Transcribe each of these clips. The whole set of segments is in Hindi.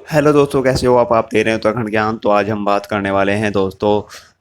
हेलो दोस्तों, कैसे हो आप दे रहे हैं उत्तराखंड ज्ञान। तो आज हम बात करने वाले हैं दोस्तों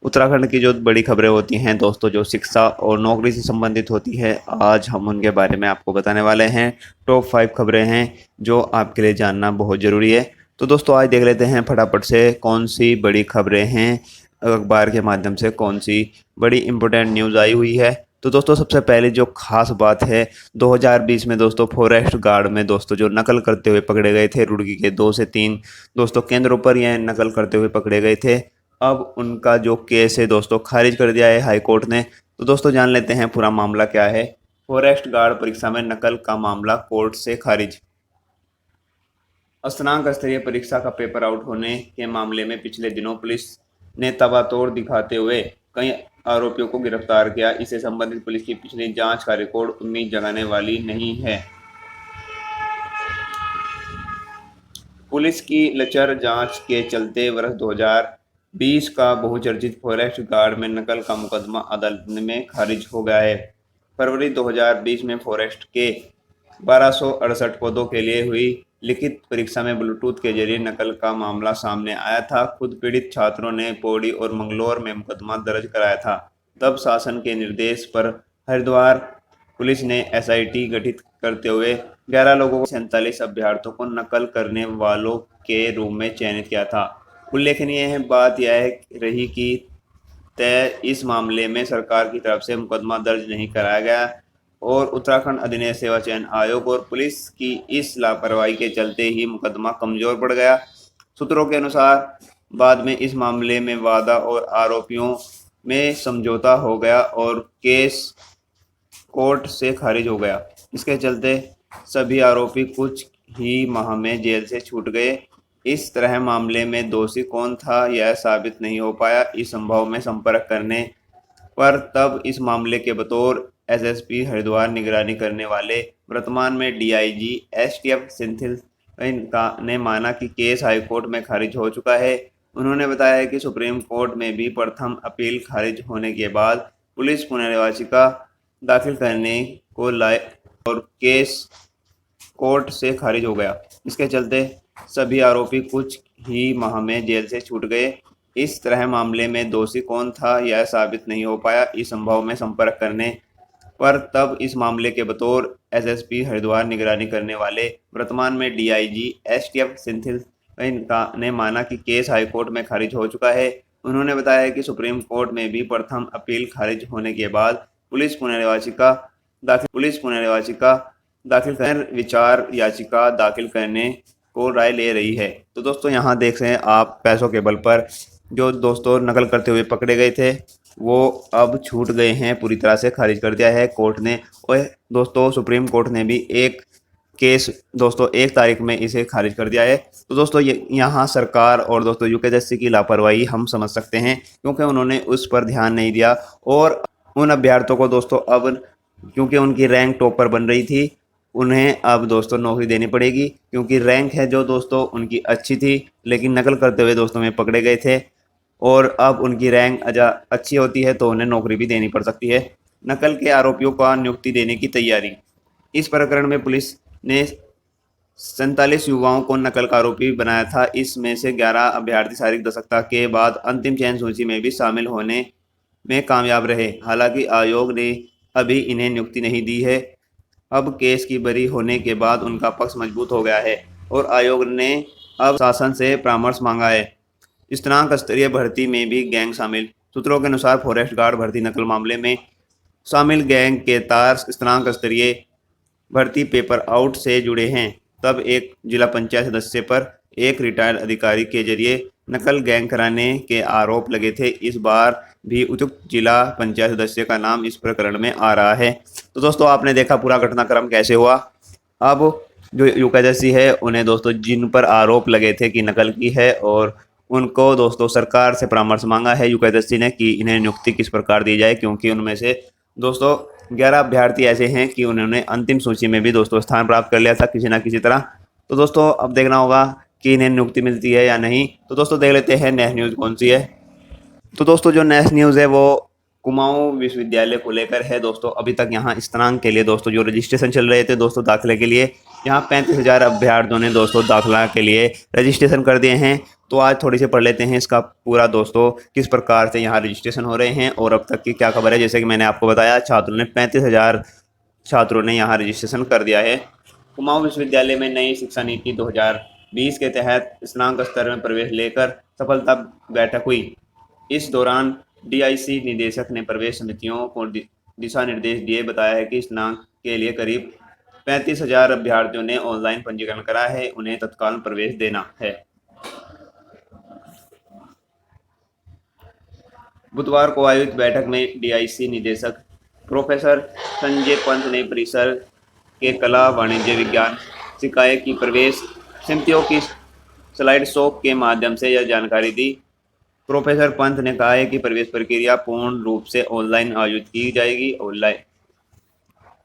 उत्तराखंड की जो बड़ी खबरें होती हैं दोस्तों, जो शिक्षा और नौकरी से संबंधित होती है। आज हम उनके बारे में आपको बताने वाले हैं। टॉप 5 खबरें हैं जो आपके लिए जानना बहुत ज़रूरी है। तो दोस्तों आज देख लेते हैं फटाफट से कौन सी बड़ी खबरें हैं, अखबार के माध्यम से कौन सी बड़ी इंपॉर्टेंट न्यूज़ आई हुई है। तो दोस्तों सबसे पहले जो खास बात है, 2020 में दोस्तों फॉरेस्ट गार्ड में दोस्तों जो नकल करते हुए पकड़े गए थे, रुड़की के 2 से 3 दोस्तों केंद्रों पर यह नकल करते हुए पकड़े गए थे। अब उनका जो केस है दोस्तों खारिज कर दिया है हाई कोर्ट ने। तो दोस्तों जान लेते हैं पूरा मामला क्या है। फॉरेस्ट गार्ड परीक्षा में नकल का मामला कोर्ट से खारिज। स्नातक स्तरीय परीक्षा का पेपर आउट होने के मामले में पिछले दिनों पुलिस ने तबातोड़ दिखाते हुए कई आरोपियों को गिरफ्तार किया। इससे संबंधित पुलिस की पिछली जांच का रिकॉर्ड उम्मीद जगाने वाली नहीं है। पुलिस की लचर जांच के चलते वर्ष 2020 का बहुचर्चित फॉरेस्ट गार्ड में नकल का मुकदमा अदालत में खारिज हो गया है। फरवरी 2020 में फॉरेस्ट के 1268 पदों के लिए हुई लिखित परीक्षा में ब्लूटूथ के जरिए नकल का मामला सामने आया था। खुद पीड़ित छात्रों ने पौड़ी और मंगलौर में मुकदमा दर्ज कराया था। तब शासन के निर्देश पर हरिद्वार पुलिस ने एसआईटी गठित करते हुए 11 लोगों को 47 अभ्यर्थियों को नकल करने वालों के रूप में चयनित किया था। उल्लेखनीय बात यह रही कि तय इस मामले में सरकार की तरफ से मुकदमा दर्ज नहीं कराया गया और उत्तराखंड अधीनस्थ सेवा चयन आयोग और पुलिस की इस लापरवाही के चलते ही मुकदमा कमजोर पड़ गया। सूत्रों के अनुसार बाद में इस मामले में वादा और आरोपियों में समझौता हो गया और केस कोर्ट से खारिज हो गया। इसके चलते सभी आरोपी कुछ ही माह में जेल से छूट गए। इस तरह मामले में दोषी कौन था यह साबित नहीं हो पाया। इस संभव में संपर्क करने पर तब इस मामले के बतौर एसएसपी हरिद्वार निगरानी करने वाले वर्तमान में डीआईजी एसटीएफ सिंथिल ने माना कि केस हाईकोर्ट में खारिज हो चुका है। उन्होंने बताया कि सुप्रीम कोर्ट में भी प्रथम अपील खारिज होने के बाद पुलिस पुनर्याचिका दाखिल करने को लाए और केस कोर्ट से खारिज हो गया। इसके चलते सभी आरोपी कुछ ही माह में जेल से छूट गए। इस तरह मामले में दोषी कौन था यह साबित नहीं हो पाया। इस संभव में संपर्क करने पर तब इस मामले के बतौर एसएसपी हरिद्वार निगरानी करने वाले वर्तमान में डीआईजी एसटीएफ सिंथिल ने माना कि केस हाईकोर्ट में खारिज हो चुका है। उन्होंने बताया कि सुप्रीम कोर्ट में भी प्रथम अपील खारिज होने के बाद पुलिस पुनर्याचिका दाखिल कर विचार याचिका दाखिल करने को राय ले रही है। तो दोस्तों यहाँ देख रहे हैं आप, पैसों के बल पर जो दोस्तों नकल करते हुए पकड़े गए थे वो अब छूट गए हैं, पूरी तरह से खारिज कर दिया है कोर्ट ने। और दोस्तों सुप्रीम कोर्ट ने भी एक केस दोस्तों 1 तारीख में इसे खारिज कर दिया है। तो दोस्तों यहाँ सरकार और दोस्तों यूपीएससी की लापरवाही हम समझ सकते हैं, क्योंकि उन्होंने उस पर ध्यान नहीं दिया और उन अभ्यर्थियों को दोस्तों अब क्योंकि उनकी रैंक टॉप पर बन रही थी, उन्हें अब दोस्तों नौकरी देनी पड़ेगी, क्योंकि रैंक है जो दोस्तों उनकी अच्छी थी लेकिन नकल करते हुए दोस्तों में पकड़े गए थे। और अब उनकी रैंक अच्छी होती है तो उन्हें नौकरी भी देनी पड़ सकती है। नकल के आरोपियों को नियुक्ति देने की तैयारी। इस प्रकरण में पुलिस ने 47 युवाओं को नकल का आरोपी बनाया था। इसमें से 11 अभ्यर्थी शारीरिक दक्षता के बाद अंतिम चयन सूची में भी शामिल होने में कामयाब रहे। हालांकि आयोग ने अभी इन्हें नियुक्ति नहीं दी है। अब केस की बरी होने के बाद उनका पक्ष मजबूत हो गया है और आयोग ने अब शासन से परामर्श मांगा है। स्नातक स्तरीय भर्ती में भी गैंग शामिल। सूत्रों के अनुसार फॉरेस्ट गार्ड भर्ती नकल मामले में शामिल गैंग के तार स्नातक स्तरीय भर्ती पेपर आउट से जुड़े हैं। तब एक जिला पंचायत सदस्य पर एक रिटायर्ड अधिकारी के जरिए नकल गैंग कराने के आरोप लगे थे। इस बार भी उक्त जिला पंचायत सदस्य का नाम इस प्रकरण में आ रहा है। तो दोस्तों आपने देखा पूरा घटनाक्रम कैसे हुआ। अब जो यूपीएससी है उन्हें दोस्तों जिन पर आरोप लगे थे कि नकल की है और उनको दोस्तों सरकार से परामर्श मांगा है यूपीएससी ने कि इन्हें नियुक्ति किस प्रकार दी जाए, क्योंकि उनमें से दोस्तों 11 अभ्यर्थी ऐसे हैं कि उन्होंने अंतिम सूची में भी दोस्तों स्थान प्राप्त कर लिया था किसी ना किसी तरह। तो दोस्तों अब देखना होगा कि इन्हें नियुक्ति मिलती है या नहीं। तो दोस्तों देख लेते हैं नेक्स्ट न्यूज़ कौन सी है। तो दोस्तों जो नेक्स्ट न्यूज़ है वो कुमाऊं विश्वविद्यालय को लेकर है। दोस्तों अभी तक यहाँ स्नातक के लिए दोस्तों जो रजिस्ट्रेशन चल रहे थे दोस्तों दाखिले के लिए, यहाँ 35,000 अभ्यर्थियों ने दोस्तों दाखिला के लिए रजिस्ट्रेशन कर दिए हैं। तो आज थोड़ी सी पढ़ लेते हैं इसका पूरा दोस्तों, किस प्रकार से यहाँ रजिस्ट्रेशन हो रहे हैं और अब तक की क्या खबर है। जैसे कि मैंने आपको बताया, छात्रों ने 35,000 छात्रों ने यहाँ रजिस्ट्रेशन कर दिया है। कुमाऊं विश्वविद्यालय में नई शिक्षा नीति 2020 के तहत स्नातक स्तर में प्रवेश लेकर सफलता बैठक हुई। इस दौरान डीआईसी निदेशक ने प्रवेश समितियों को दिशा निर्देश दिए। बताया है कि स्नातक के लिए करीब 35,000 अभ्यर्थियों ने ऑनलाइन पंजीकरण करा है, उन्हें तत्काल प्रवेश देना है। बुधवार को आयोजित बैठक में डीआईसी निदेशक प्रोफेसर संजय पंत ने परिसर के कला वाणिज्य विज्ञान सिकाय की प्रवेश समितियों की स्लाइड शो के माध्यम से यह जानकारी दी। प्रोफेसर पंत ने कहा है कि प्रवेश प्रक्रिया पूर्ण रूप से ऑनलाइन आयोजित की जाएगी। ऑनलाइन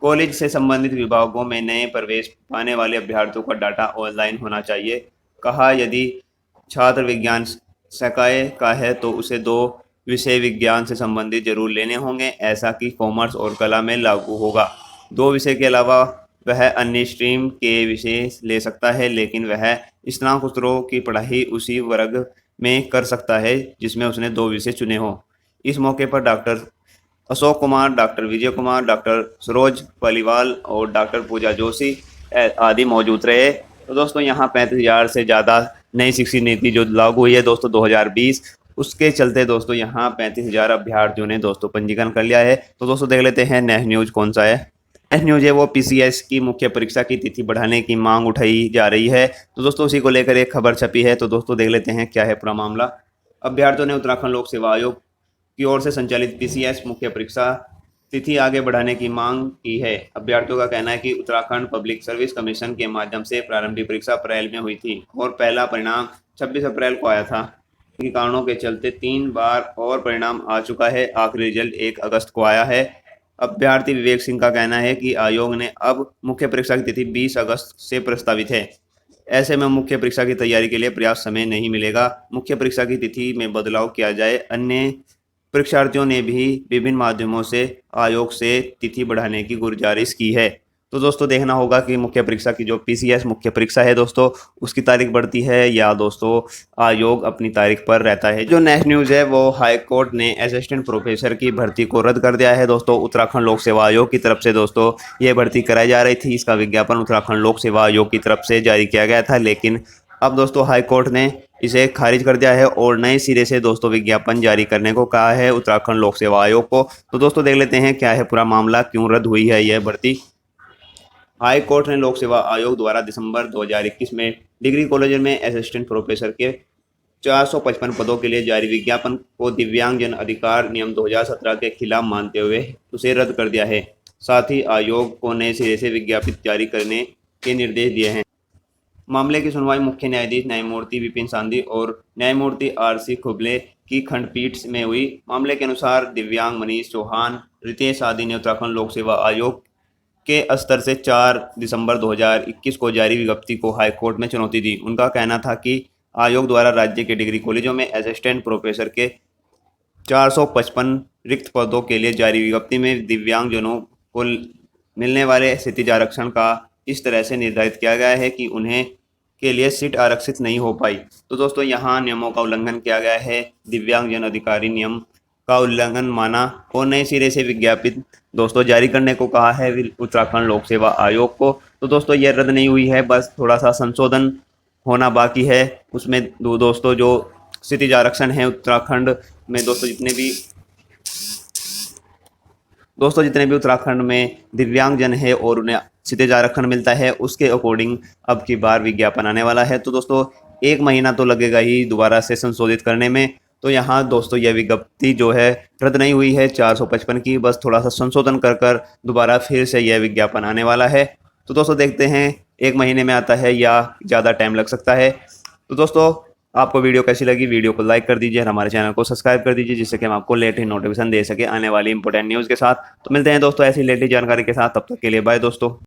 कॉलेज से संबंधित विभागों में नए प्रवेश पाने वाले अभ्यर्थियों का डाटा ऑनलाइन होना चाहिए। कहा, यदि छात्र विज्ञान संकाय का है तो उसे 2 विषय विज्ञान से संबंधित जरूर लेने होंगे, ऐसा कि कॉमर्स और कला में लागू होगा। 2 विषय के अलावा वह अन्य स्ट्रीम के विषय ले सकता है, लेकिन वह स्नातकोत्तरों की पढ़ाई उसी वर्ग में कर सकता है जिसमें उसने 2 विषय चुने हों। इस मौके पर doctor Ashok Kumar, doctor Vijay Kumar, doctor Saroj Paliwal और डॉक्टर पूजा जोशी आदि मौजूद रहे। तो दोस्तों यहाँ 35,000 से ज़्यादा नई शिक्षा नीति जो लागू हुई है दोस्तों 2020, उसके चलते दोस्तों यहाँ 35,000 अभ्यर्थियों ने दोस्तों पंजीकरण कर लिया है। तो दोस्तों देख लेते हैं नेक्स्ट न्यूज़ कौन सा है। नेक्स्ट न्यूज़ है वो पीसीएस की मुख्य परीक्षा की तिथि बढ़ाने की मांग उठाई जा रही है। तो दोस्तों उसी को लेकर एक खबर छपी है। तो दोस्तों देख लेते हैं क्या है पूरा मामला। अभ्यर्थियों ने उत्तराखंड लोक सेवा आयोग की ओर से संचालित पीसीएस मुख्य परीक्षा तिथि आगे बढ़ाने की मांग की है। अभ्यर्थियों का कहना है कि उत्तराखंड पब्लिक सर्विस कमीशन के माध्यम से प्रारंभिक परीक्षा अप्रैल में हुई थी और पहला परिणाम 26 अप्रैल को आया था। के कारणों के चलते 3 बार और परिणाम आ चुका है। आखिरी रिजल्ट 1 अगस्त को आया है। अभ्यर्थी विवेक सिंह का कहना है कि आयोग ने अब मुख्य परीक्षा की तिथि 20 अगस्त से प्रस्तावित है। ऐसे में मुख्य परीक्षा की तैयारी के लिए पर्याप्त समय नहीं मिलेगा। मुख्य परीक्षा की तिथि में बदलाव किया जाए। अन्य परीक्षार्थियों ने भी विभिन्न माध्यमों से आयोग से तिथि बढ़ाने की गुजारिश की है। तो दोस्तों देखना होगा कि मुख्य परीक्षा की जो पीसीएस मुख्य परीक्षा है दोस्तों, उसकी तारीख बढ़ती है या दोस्तों आयोग अपनी तारीख पर रहता है। जो नेक्स्ट न्यूज़ है वो हाई कोर्ट ने असिस्टेंट प्रोफेसर की भर्ती को रद्द कर दिया है। दोस्तों उत्तराखंड लोक सेवा आयोग की तरफ से दोस्तों ये भर्ती कराई जा रही थी। इसका विज्ञापन उत्तराखंड लोक सेवा आयोग की तरफ से जारी किया गया था, लेकिन अब दोस्तों हाई कोर्ट ने इसे खारिज कर दिया है और नए सिरे से दोस्तों विज्ञापन जारी करने को कहा है उत्तराखंड लोक सेवा आयोग को। तो दोस्तों देख लेते हैं क्या है पूरा मामला, क्यों रद्द हुई है यह भर्ती। हाई कोर्ट ने लोक सेवा आयोग द्वारा दिसंबर 2021 में डिग्री कॉलेज में असिस्टेंट प्रोफेसर के 455 पदों के लिए जारी विज्ञापन को दिव्यांगजन अधिकार नियम 2017 के खिलाफ मानते हुए उसे रद्द कर दिया है। साथ ही आयोग को नए सिरे से विज्ञापित जारी करने के निर्देश दिए हैं। मामले की सुनवाई मुख्य न्यायाधीश न्यायमूर्ति विपिन सांधी और न्यायमूर्ति आरसी खुबले की खंडपीठ में हुई। मामले के अनुसार दिव्यांग मनीष चौहान, रितेश आदि ने उत्तराखंड लोक सेवा आयोग के स्तर से 4 दिसंबर 2021 को जारी विज्ञप्ति को हाईकोर्ट में चुनौती दी। उनका कहना था कि आयोग द्वारा राज्य के डिग्री कॉलेजों में असिस्टेंट प्रोफेसर के 455 रिक्त पदों के लिए जारी विज्ञप्ति में दिव्यांगजनों को मिलने वाले क्षितिज आरक्षण का इस तरह से निर्धारित किया गया है कि उन्हें के लिए सीट आरक्षित नहीं हो पाई। तो दोस्तों यहाँ नियमों का उल्लंघन किया गया है। दिव्यांगजन अधिकारी नियम का उल्लंघन माना और नए सिरे से विज्ञापित दोस्तों जारी करने को कहा है उत्तराखंड लोक सेवा आयोग को। तो दोस्तों ये रद्द नहीं हुई है, बस थोड़ा सा संशोधन होना बाकी है। उसमें दोस्तों जो क्षितिज आरक्षण है उत्तराखंड में दोस्तों जितने भी उत्तराखंड में दिव्यांगजन है और उन्हें क्षितिज आरक्षण मिलता है, उसके अकॉर्डिंग अब की बार विज्ञापन आने वाला है। तो दोस्तों 1 महीना तो लगेगा ही दोबारा से संशोधित करने में। तो यहाँ दोस्तों यह विज्ञप्ति जो है रद्द नहीं हुई है 455 की, बस थोड़ा सा संशोधन कर दोबारा फिर से यह विज्ञापन आने वाला है। तो दोस्तों देखते हैं 1 महीने में आता है या ज़्यादा टाइम लग सकता है। तो दोस्तों आपको वीडियो कैसी लगी, वीडियो को लाइक कर दीजिए और हमारे चैनल को सब्सक्राइब कर दीजिए, जिससे कि हम आपको लेटेस्ट नोटिफिकेशन दे सके आने वाली इंपॉर्टेंट न्यूज़ के साथ। तो मिलते हैं दोस्तों ऐसी लेटेस्ट जानकारी के साथ, तब तक के लिए बाय दोस्तों।